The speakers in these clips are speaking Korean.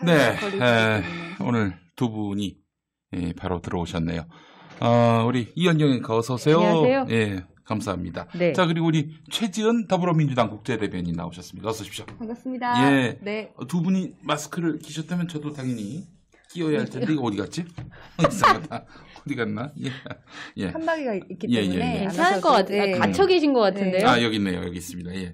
네, 오늘 두 분이 바로 들어오셨네요. 우리 이현경 앵커 어서 오세요. 안녕하세요. 예, 감사합니다. 네. 자, 그리고 우리 최지은 더불어민주당 국제대변인 나오셨습니다. 어서 오십시오. 반갑습니다. 예, 네. 두 분이 마스크를 끼셨다면 저도 당연히 끼워야 할 텐데 이거 어디 갔지? 이상하다. 어디 갔나? 예. 칸막이가 있기 예, 때문에 예, 예. 괜찮을 것 같아요. 네. 갇혀 계신 것 같은데요. 아, 여기 있네요. 여기 있습니다. 예.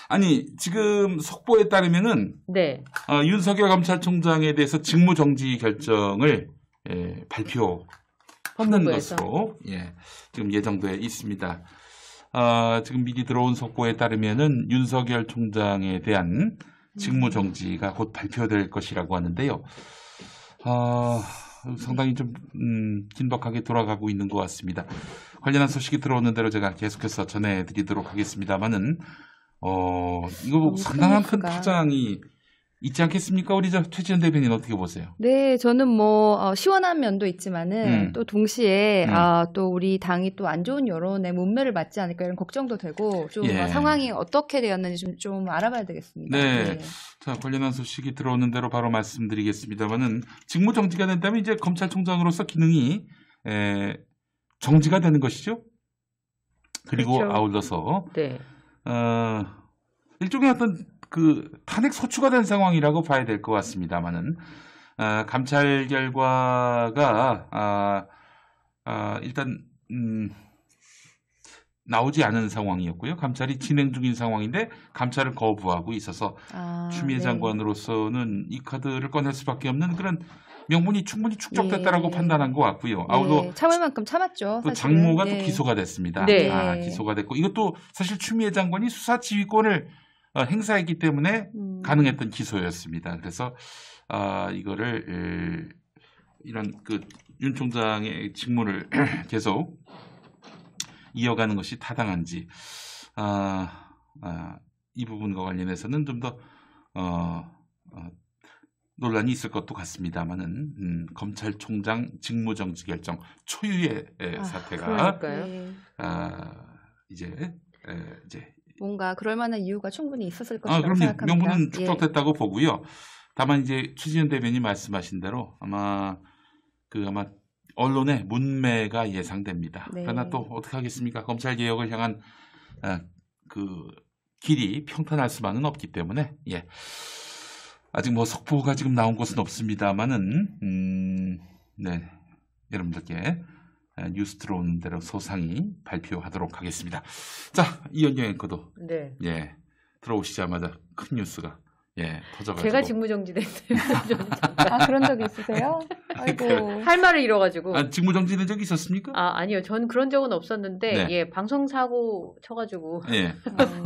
아니, 지금 속보에 따르면은 네. 윤석열 감찰총장에 대해서 직무정지 결정을 발표하는 법무부에서. 것으로 지금 예정돼 있습니다. 지금 미리 들어온 속보에 따르면은 윤석열 총장에 대한 직무정지가 곧 발표될 것이라고 하는데요. 상당히 좀 긴박하게 돌아가고 있는 것 같습니다. 관련한 소식이 들어오는 대로 제가 계속해서 전해드리도록 하겠습니다만은 이거 상당한 큰 파장이 있지 않겠습니까? 우리 최지은 대변인 어떻게 보세요? 네, 저는 시원한 면도 있지만은 또 동시에 또 우리 당이 또 안 좋은 여론의 문매를 맞지 않을까 이런 걱정도 되고 좀 상황이 어떻게 되었는지 좀 알아봐야 되겠습니다. 네. 자, 관련한 소식이 들어오는 대로 바로 말씀드리겠습니다만은 직무정지가 된다면 이제 검찰총장으로서 기능이 정지가 되는 것이죠. 그리고 그렇죠. 아울러서 네. 일종의 어떤 탄핵 소추가 된 상황이라고 봐야 될 것 같습니다만은 감찰 결과가 일단 나오지 않은 상황이었고요. 감찰이 진행 중인 상황인데 감찰을 거부하고 있어서 추미애 장관으로서는 이 카드를 꺼낼 수밖에 없는 그런 명분이 충분히 축적됐다라고 판단한 것 같고요. 아울러 참을 만큼 참았죠. 또 장모가 또 기소가 됐습니다. 네. 기소가 됐고 이것도 사실 추미애 장관이 수사 지휘권을 행사했기 때문에 가능했던 기소였습니다. 그래서 이거를 이런 윤 총장의 직무를 계속 이어가는 것이 타당한지 이 부분과 관련해서는 좀 더 논란이 있을 것도 같습니다만은 검찰총장 직무정지 결정 초유의 사태가 이제 뭔가 그럴 만한 이유가 충분히 있었을 것이라고 그럼요. 생각합니다. 명분은 축적됐다고 보고요. 다만 이제 최지은 대변인이 말씀하신 대로 아마 언론의 문매가 예상됩니다. 네. 그러나 또 어떻게 하겠습니까? 검찰 개혁을 향한 길이 평탄할 수만은 없기 때문에 아직 속보가 지금 나온 것은 없습니다만은 여러분들께 뉴스 들어오는 대로 소상히 발표하도록 하겠습니다. 자, 이현경 앵커도 들어오시자마자 큰 뉴스가 터져가지고 제가 직무정지됐어요. 그런 적이 있으세요? 아이고. 할 말을 잃어가지고. 직무정지된 적이 있었습니까? 아니요. 전 그런 적은 없었는데 방송사고 쳐가지고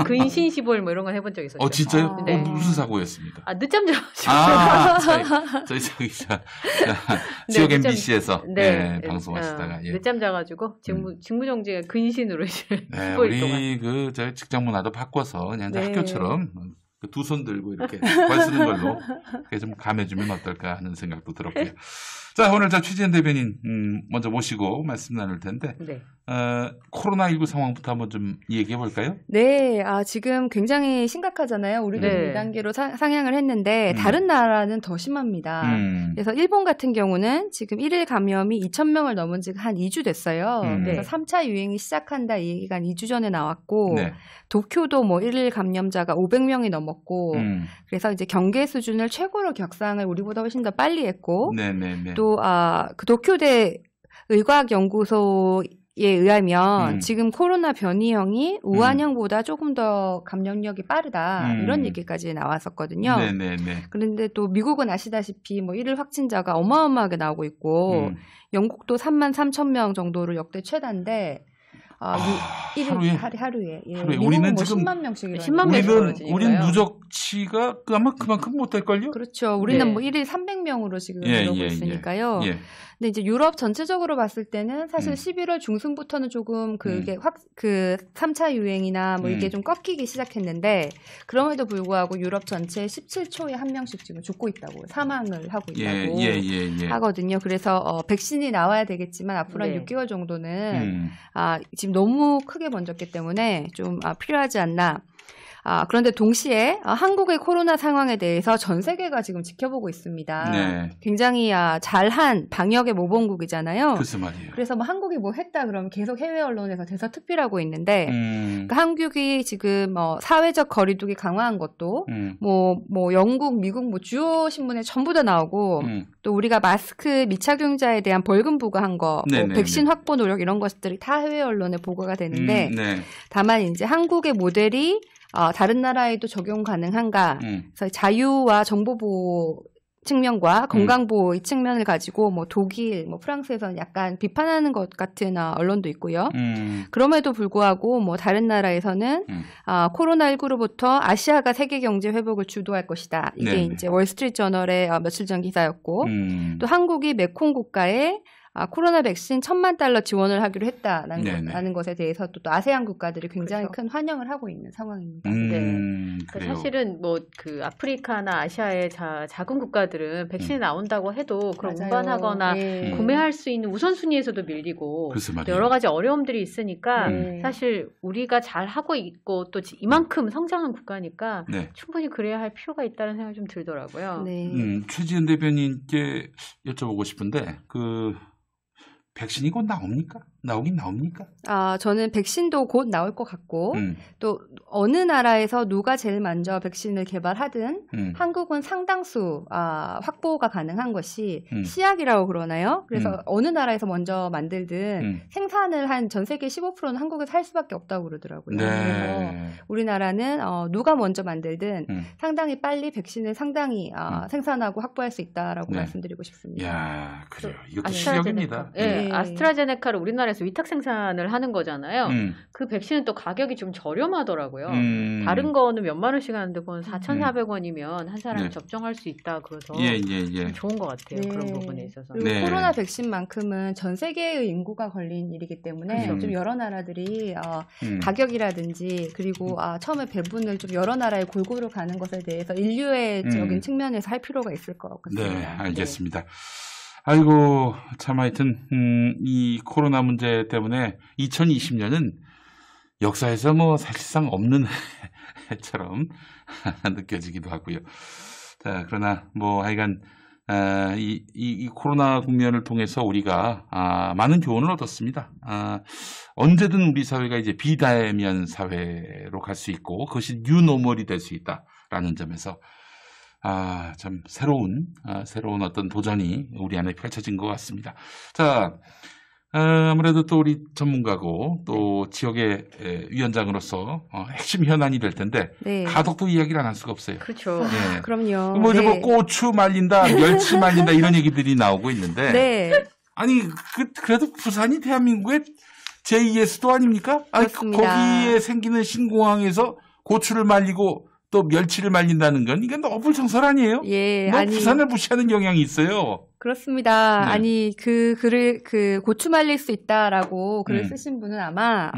근신 시볼 이런 건 해본 적 있었죠. 진짜요? 무슨 사고였습니까? 늦잠 자가지고. 저희 지역 MBC에서 방송하시다가 늦잠 자가지고 직무정지가 근신으로 이제 우리 저희 직장 문화도 바꿔서 그냥 학교처럼 두 손 들고 이렇게 벌 쓰는 걸로 좀 감해주면 어떨까 하는 생각도 들었고요. 자, 오늘 최지은 대변인 먼저 모시고 말씀 나눌 텐데 코로나19 상황부터 한번 좀 얘기해 볼까요? 네, 지금 굉장히 심각하잖아요. 우리도 2단계로 상향을 했는데 다른 나라는 더 심합니다. 그래서 일본 같은 경우는 지금 1일 감염이 2,000명을 넘은 지가 한 2주 됐어요. 그래서 3차 유행이 시작한다 이 얘기가 한 2주 전에 나왔고 도쿄도 1일 감염자가 500명이 넘었고 그래서 이제 경계 수준을 최고로 격상을 우리보다 훨씬 더 빨리 했고 또 도쿄대 의과학연구소에 의하면 지금 코로나 변이형이 우한형보다 조금 더 감염력이 빠르다 이런 얘기까지 나왔었거든요. 그런데 또 미국은 아시다시피 1일 확진자가 어마어마하게 나오고 있고 영국도 33,000명 정도로 역대 최다인데 하루에. 우리는 지금 10만 명씩 우리는 누적치가 아마 그만큼 못 될걸요? 그렇죠. 우리는 1일 300명으로 지금 이러고 있으니까요. 근데 이제 유럽 전체적으로 봤을 때는 사실 11월 중순부터는 조금 그게 3차 유행이나 이게 좀 꺾이기 시작했는데 그럼에도 불구하고 유럽 전체 17초에 한 명씩 지금 죽고 있다고 사망을 하고 있다고 하거든요. 그래서 백신이 나와야 되겠지만 앞으로 한 6개월 정도는 지금 너무 크게 번졌기 때문에 좀 필요하지 않나. 그런데 동시에 한국의 코로나 상황에 대해서 전 세계가 지금 지켜보고 있습니다. 네. 굉장히 잘한 방역의 모범국이잖아요. 글쎄 말이에요. 그래서 뭐 한국이 뭐 했다 그러면 계속 해외 언론에서 대서특필하고 있는데 그러니까 한국이 지금 사회적 거리두기 강화한 것도 뭐 영국, 미국 뭐 주요 신문에 전부 다 나오고 또 우리가 마스크 미착용자에 대한 벌금 부과한 거, 뭐 백신 확보 노력 이런 것들이 다 해외 언론에 보고가 되는데 네. 다만 이제 한국의 모델이 다른 나라에도 적용 가능한가? 그래서 자유와 정보보호 측면과 건강보호 이 측면을 가지고 뭐 독일, 뭐 프랑스에서는 약간 비판하는 것 같은 언론도 있고요. 그럼에도 불구하고 뭐 다른 나라에서는 코로나19로부터 아시아가 세계 경제 회복을 주도할 것이다. 이게 네네. 이제 월스트리트 저널의 며칠 전 기사였고 또 한국이 메콩 국가에 코로나 백신 1,000만 달러 지원을 하기로 했다라는 것에 대해서 또 아세안 국가들이 굉장히 그렇죠. 큰 환영을 하고 있는 상황입니다. 그러니까 사실은 뭐 그 아프리카나 아시아의 작은 국가들은 백신이 나온다고 해도 그걸 운반하거나 구매할 수 있는 우선순위에서도 밀리고 여러 가지 어려움들이 있으니까 사실 우리가 잘 하고 있고 또 이만큼 성장한 국가니까 충분히 그래야 할 필요가 있다는 생각이 좀 들더라고요. 최지은 대변인께 여쭤보고 싶은데 백신이 곧 나오긴 나옵니까? 저는 백신도 곧 나올 것 같고 또 어느 나라에서 누가 제일 먼저 백신을 개발하든 한국은 상당수 확보가 가능한 것이 시약이라고 그러나요? 그래서 어느 나라에서 먼저 만들든 생산을 한 전 세계 15%는 한국에서 할 수밖에 없다고 그러더라고요. 그래서 우리나라는 누가 먼저 만들든 상당히 빨리 백신을 상당히 생산하고 확보할 수 있다라고 말씀드리고 싶습니다. 이야, 그래요. 이것도 실력입니다. 아스트라제네카를 우리나라에서 위탁 생산을 하는 거잖아요. 그 백신은 또 가격이 좀 저렴하더라고요. 다른 거는 몇만 원씩 하는데 그건 4,400원이면 한 사람이 접종할 수 있다. 그래서 좋은 것 같아요. 그런 부분에 있어서. 그리고 코로나 백신만큼은 전 세계의 인구가 걸린 일이기 때문에 좀 여러 나라들이 가격이라든지 그리고 처음에 배분을 좀 여러 나라에 골고루 가는 것에 대해서 인류애적인 측면에서 할 필요가 있을 것 같습니다. 네, 알겠습니다. 아이고, 참 하여튼 이 코로나 문제 때문에 2020년은 역사에서 뭐 사실상 없는 해처럼 느껴지기도 하고요. 자, 그러나 뭐 하여간 이 코로나 국면을 통해서 우리가 많은 교훈을 얻었습니다. 언제든 우리 사회가 이제 비대면 사회로 갈 수 있고 그것이 뉴노멀이 될 수 있다라는 점에서 참 새로운 어떤 도전이 우리 안에 펼쳐진 것 같습니다. 자, 아무래도 또 우리 전문가고 또 지역의 위원장으로서 핵심 현안이 될 텐데 가덕도 이야기를 안 할 수가 없어요. 그렇죠. 그럼요. 뭐 고추 말린다, 멸치 말린다 이런 얘기들이 나오고 있는데 아니 그래도 부산이 대한민국의 제2의 수도 아닙니까? 거기에 생기는 신공항에서 고추를 말리고 또 멸치를 말린다는 건 이건 어불성설 아니에요? 부산을 무시하는 경향이 있어요. 그렇습니다. 아니 그 고추 말릴 수 있다라고 글을 쓰신 분은 아마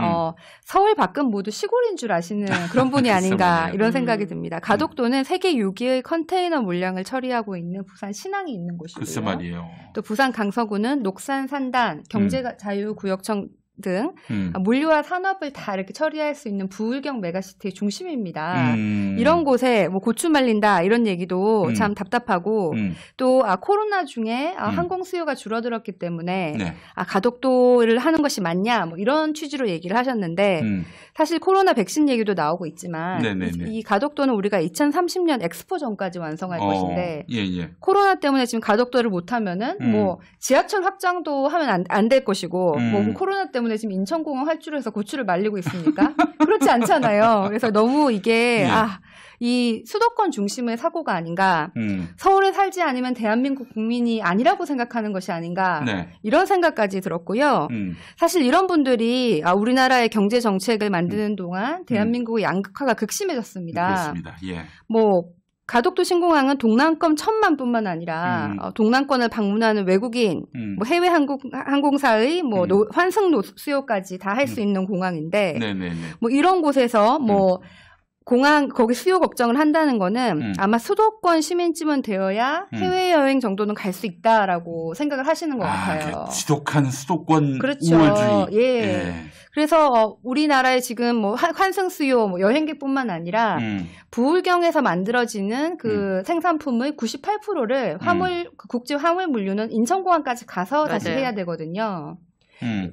서울 밖은 모두 시골인 줄 아시는 그런 분이 아닌가 이런 생각이 듭니다. 가덕도는 세계 6위의 컨테이너 물량을 처리하고 있는 부산 신항이 있는 곳이고요. 글쎄 말이에요. 또 부산 강서구는 녹산 산단 경제자유구역청 등 물류와 산업을 다 이렇게 처리할 수 있는 부울경 메가시티의 중심입니다. 이런 곳에 뭐 고추 말린다 이런 얘기도 참 답답하고 또 코로나 중에 항공 수요가 줄어들었기 때문에 가덕도를 하는 것이 맞냐 뭐 이런 취지로 얘기를 하셨는데 사실 코로나 백신 얘기도 나오고 있지만 이 가덕도는 우리가 2030년 엑스포 전까지 완성할 것인데 코로나 때문에 지금 가덕도를 못하면은 뭐 지하철 확장도 하면 안 될 것이고 뭐 코로나 때문에 지금 인천공항 활주로 해서 고추를 말리고 있습니까? 그렇지 않잖아요. 그래서 너무 이게 이 수도권 중심의 사고가 아닌가. 서울에 살지 않으면 대한민국 국민이 아니라고 생각하는 것이 아닌가. 이런 생각까지 들었고요. 사실 이런 분들이 우리나라의 경제 정책을 만드는 동안 대한민국의 양극화가 극심해졌습니다. 그렇습니다. 뭐 가덕도 신공항은 동남권 1,000만뿐만 아니라 동남권을 방문하는 외국인, 뭐 해외 항공사의 뭐 환승 수요까지 다 할 수 있는 공항인데, 뭐 이런 곳에서 뭐 공항 거기 수요 걱정을 한다는 거는 아마 수도권 시민쯤은 되어야 해외여행 정도는 갈 수 있다라고 생각을 하시는 것 같아요. 지독한 수도권 그렇죠. 우월주의. 예. 그래서 우리나라에 지금 뭐 환승 수요, 뭐 여행객뿐만 아니라 부울경에서 만들어지는 그 생산품의 98%를 국제 화물 물류는 인천공항까지 가서 다시 해야 되거든요.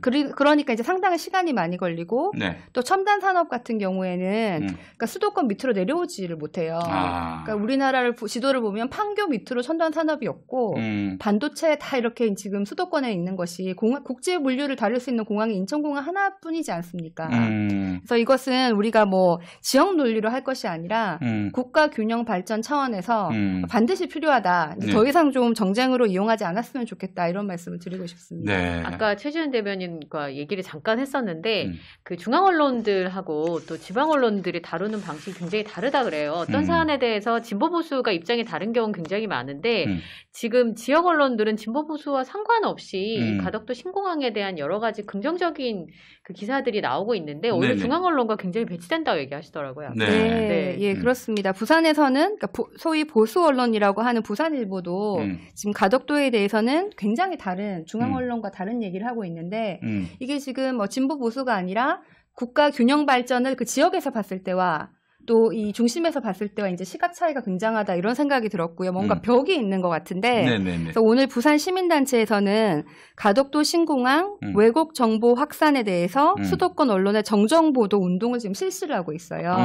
그러니까 이제 상당히 시간이 많이 걸리고 네. 또 첨단 산업 같은 경우에는 그러니까 수도권 밑으로 내려오지를 못해요. 그러니까 우리나라를 지도를 보면 판교 밑으로 첨단 산업이 없고 반도체 다 이렇게 지금 수도권에 있는 것이 국제 물류를 다룰 수 있는 공항이 인천공항 하나뿐이지 않습니까? 그래서 이것은 우리가 뭐 지역 논리로 할 것이 아니라 국가 균형 발전 차원에서 반드시 필요하다. 네. 더 이상 좀 정쟁으로 이용하지 않았으면 좋겠다 이런 말씀을 드리고 싶습니다. 네. 아까 최지은 대변인과 얘기를 잠깐 했었는데 그 중앙 언론들하고 또 지방 언론들이 다루는 방식이 굉장히 다르다 그래요. 어떤 사안에 대해서 진보 보수가 입장이 다른 경우는 굉장히 많은데 지금 지역 언론들은 진보 보수와 상관없이 가덕도 신공항에 대한 여러 가지 긍정적인 그 기사들이 나오고 있는데 오히려 네네. 중앙 언론과 굉장히 배치된다고 얘기하시더라고요. 네, 네. 예, 그렇습니다. 부산에서는 그러니까 소위 보수 언론이라고 하는 부산일보도 지금 가덕도에 대해서는 굉장히 다른 중앙 언론과 다른 얘기를 하고 있는데 이게 지금 진보 보수가 아니라 국가 균형 발전을 그 지역에서 봤을 때와 또 이 중심에서 봤을 때와 이제 시각 차이가 굉장하다 이런 생각이 들었고요. 뭔가 벽이 있는 것 같은데 그래서 오늘 부산 시민단체에서는 가덕도 신공항 왜곡 정보 확산에 대해서 수도권 언론의 정정 보도 운동을 지금 실시를 하고 있어요.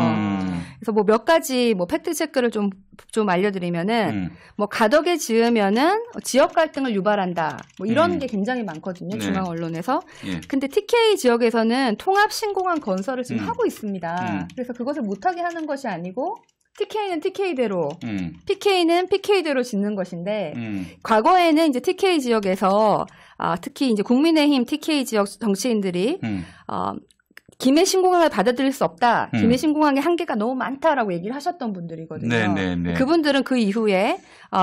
그래서 뭐 몇 가지 뭐 팩트 체크를 좀 알려드리면은 뭐 가덕에 지으면은 지역 갈등을 유발한다 뭐 이런 게 굉장히 많거든요. 중앙 언론에서. 근데 TK 지역에서는 통합 신공항 건설을 지금 하고 있습니다. 그래서 그것을 못하게 하는 것이 아니고 TK는 TK대로, PK는 PK대로 짓는 것인데 과거에는 이제 TK 지역에서 특히 이제 국민의힘 TK 지역 정치인들이 김해 신공항을 받아들일 수 없다. 김해 신공항의 한계가 너무 많다라고 얘기를 하셨던 분들이거든요. 그분들은 그 이후에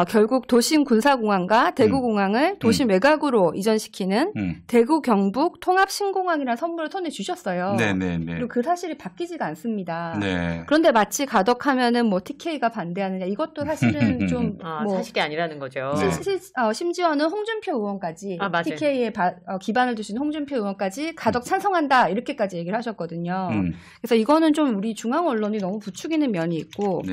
결국 도심 군사공항과 대구공항을 도심 외곽으로 이전시키는 대구 경북 통합 신공항이라는 선물을 손에 주셨어요. 그리고 그 사실이 바뀌지가 않습니다. 그런데 마치 가덕하면은 뭐 TK가 반대하느냐 이것도 사실은 좀 사실이 아니라는 거죠. 심지어는 홍준표 의원까지 TK에 기반을 두신 홍준표 의원까지 가덕 찬성한다 이렇게까지 얘기를 하셨거든요. 그래서 이거는 좀 우리 중앙 언론이 너무 부추기는 면이 있고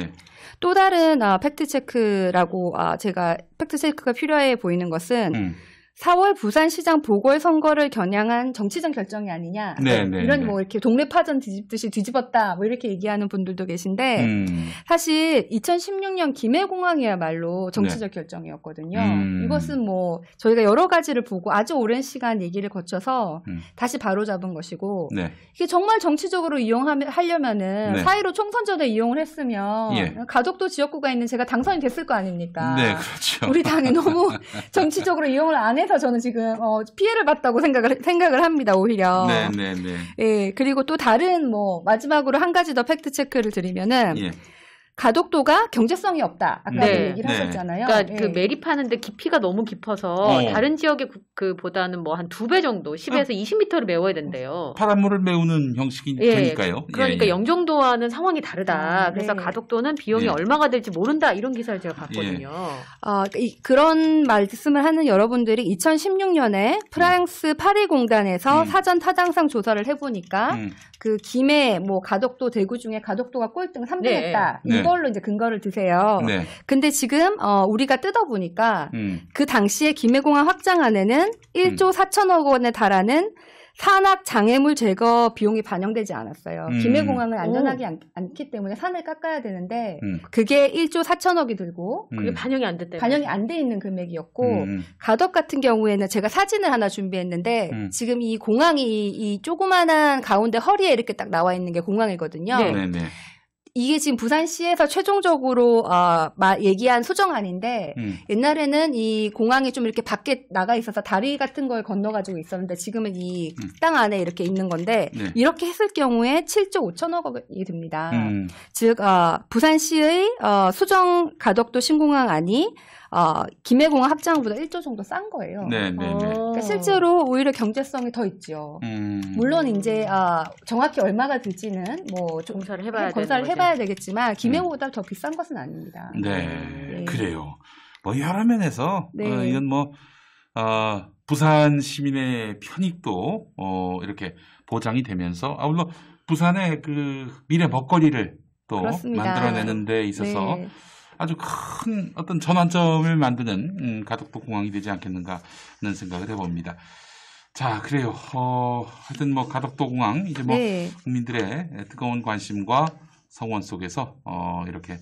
또 다른 팩트체크라고 제가 팩트체크가 필요해 보이는 것은 4월 부산시장 보궐선거를 겨냥한 정치적 결정이 아니냐. 이런 뭐 이렇게 동네 파전 뒤집듯이 뒤집었다. 뭐 이렇게 얘기하는 분들도 계신데 사실 2016년 김해공항이야말로 정치적 결정이었거든요. 이것은 뭐 저희가 여러 가지를 보고 아주 오랜 시간 얘기를 거쳐서 다시 바로잡은 것이고 이게 정말 정치적으로 이용하려면은 4.15 총선 전에 이용을 했으면 가덕도 지역구가 있는 제가 당선이 됐을 거 아닙니까? 그렇죠. 우리 당이 너무 정치적으로 이용을 안 해서 저는 지금 피해를 봤다고 생각을 합니다. 오히려. 예, 그리고 또 다른 뭐 마지막으로 한 가지 더 팩트 체크를 드리면은 가덕도가 경제성이 없다. 아까도 얘기를 하셨잖아요. 그러니까 그 매립하는데 깊이가 너무 깊어서 다른 지역의 그보다는 뭐 한 2배 정도, 10에서 20m를 메워야 된대요. 바닷물을 메우는 형식이니까요. 그러니까 영종도와는 상황이 다르다. 그래서 가덕도는 비용이 얼마가 될지 모른다. 이런 기사를 제가 봤거든요. 그런 말씀을 하는 여러분들이 2016년에 프랑스 파리 공단에서 사전 타당성 조사를 해보니까 그 김해 뭐 가덕도 대구 중에 가덕도가 꼴등 3등했다. 이걸로 이제 근거를 드세요. 근데 지금 우리가 뜯어보니까 그 당시에 김해공항 확장안에는 1조 4천억 원에 달하는 산악 장애물 제거 비용이 반영되지 않았어요. 김해공항을 안전하게 않기 때문에 산을 깎아야 되는데 그게 1조 4천억이 들고 그게 반영이 안 됐대요. 반영이 안 돼 있는 금액이었고 가덕 같은 경우에는 제가 사진을 하나 준비했는데 지금 이 공항이 이 조그만한 가운데 허리에 이렇게 딱 나와 있는 게 공항이거든요. 이게 지금 부산시에서 최종적으로 얘기한 수정안인데 옛날에는 이 공항이 좀 이렇게 밖에 나가 있어서 다리 같은 걸 건너가지고 있었는데 지금은 이 땅 안에 이렇게 있는 건데 이렇게 했을 경우에 7조 5천억 원이 듭니다. 즉 부산시의 수정 가덕도 신공항안이 김해공항 합장보다 1조 정도 싼 거예요. 그러니까 실제로 오히려 경제성이 더 있죠. 물론 이제 정확히 얼마가 들지는 뭐 공사를 비싸야 되겠지만 김해보다 더 비싼 것은 아닙니다. 네, 그래요. 뭐 여러 면에서 이건 뭐 부산 시민의 편익도 이렇게 보장이 되면서 물론 부산의 그 미래 먹거리를 또 그렇습니다. 만들어내는 데 있어서 아주 큰 어떤 전환점을 만드는 가덕도 공항이 되지 않겠는가 하는 생각을 해봅니다. 자, 그래요. 하여튼 뭐 가덕도 공항 이제 뭐 국민들의 뜨거운 관심과 성원 속에서 이렇게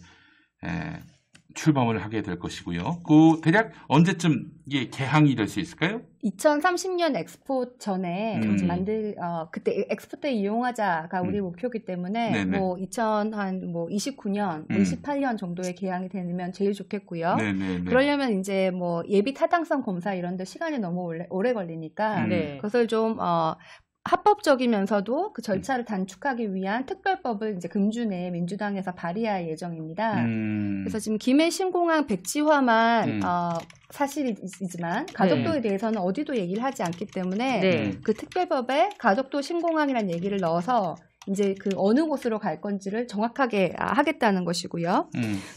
출범을 하게 될 것이고요. 그 대략 언제쯤 이게 개항이 될 수 있을까요? 2030년 엑스포 전에 그때 엑스포 때 이용하자가 우리 목표이기 때문에 뭐 2029년, 28년 정도에 개항이 되면 제일 좋겠고요. 그러려면 이제 뭐 예비 타당성 검사 이런 데 시간이 너무 오래 걸리니까 그것을 좀 합법적이면서도 그 절차를 단축하기 위한 특별법을 이제 금주 내에 민주당에서 발의할 예정입니다. 그래서 지금 김해 신공항 백지화만 사실이지만 가덕도에 대해서는 어디도 얘기를 하지 않기 때문에 그 특별법에 가덕도 신공항이라는 얘기를 넣어서 이제 그 어느 곳으로 갈 건지를 정확하게 하겠다는 것이고요.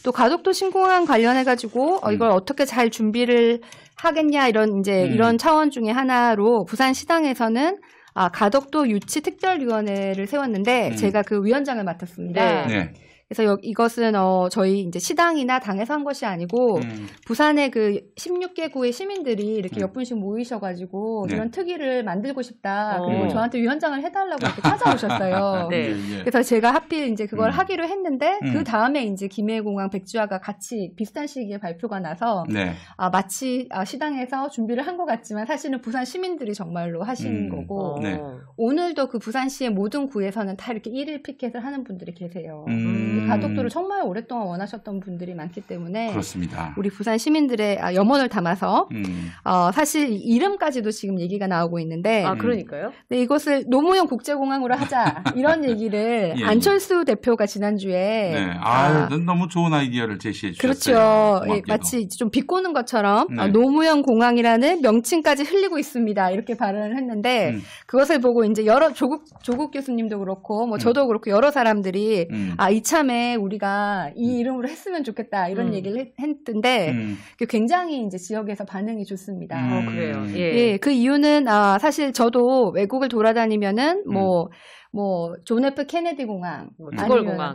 또 가덕도 신공항 관련해가지고 이걸 어떻게 잘 준비를 하겠냐 이런 차원 중에 하나로 부산시당에서는 가덕도 유치 특별위원회를 세웠는데 제가 그 위원장을 맡았습니다. 그래서 이것은 저희 이제 시당이나 당에서 한 것이 아니고 부산의 그 16개구의 시민들이 이렇게 몇 분씩 모이셔가지고 이런 특위를 만들고 싶다. 그리고 저한테 위원장을 해달라고 이렇게 찾아오셨어요. 그래서 제가 하필 이제 그걸 하기로 했는데 그 다음에 이제 김해공항 백지화가 같이 비슷한 시기에 발표가 나서 마치 시당에서 준비를 한 것 같지만 사실은 부산 시민들이 정말로 하신 거고 오늘도 그 부산시의 모든 구에서는 다 이렇게 1일 피켓을 하는 분들이 계세요. 가덕도를 정말 오랫동안 원하셨던 분들이 많기 때문에 그렇습니다. 우리 부산 시민들의 염원을 담아서 사실 이름까지도 지금 얘기가 나오고 있는데 그러니까요? 네, 이것을 노무현 국제공항으로 하자 이런 얘기를 안철수 대표가 지난주에 너무 좋은 아이디어를 제시해 주셨어요. 그렇죠. 마치 좀 비꼬는 것처럼 노무현 공항이라는 명칭까지 흘리고 있습니다. 이렇게 발언을 했는데 그것을 보고 이제 여러 조국 교수님도 그렇고 뭐 저도 그렇고 여러 사람들이 이참에 우리가 이 이름으로 했으면 좋겠다 이런 얘기를 했던데 굉장히 이제 지역에서 반응이 좋습니다. 그래요. 그 이유는 사실 저도 외국을 돌아다니면은 뭐 존 F 케네디 공항,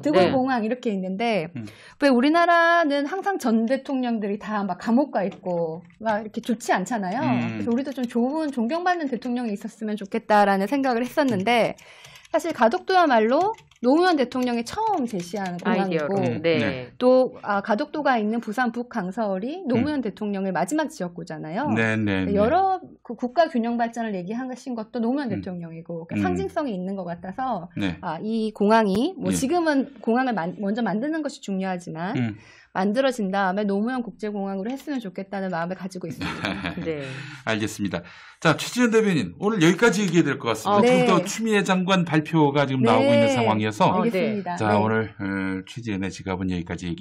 드골 공항 이렇게 있는데 왜 우리나라는 항상 전 대통령들이 다 막 감옥 가 있고 막 이렇게 좋지 않잖아요. 그래서 우리도 좀 좋은 존경받는 대통령이 있었으면 좋겠다라는 생각을 했었는데 사실 가덕도야말로 노무현 대통령이 처음 제시한 공항이고 또 가덕도가 있는 부산 북강서을이 노무현 대통령의 마지막 지역구잖아요. 여러 그 국가 균형 발전을 얘기하신 것도 노무현 대통령이고 그러니까 상징성이 있는 것 같아서 이 공항이 뭐 지금은 공항을 먼저 만드는 것이 중요하지만 만들어진 다음에 노무현 국제공항으로 했으면 좋겠다는 마음을 가지고 있습니다. 알겠습니다. 자, 최지연 대변인 오늘 여기까지 얘기해야 될 것 같습니다. 지금 또 추미애 장관 발표가 지금 나오고 있는 상황이어서 알겠습니다. 자, 오늘 최지연의 지갑은 여기까지 얘기.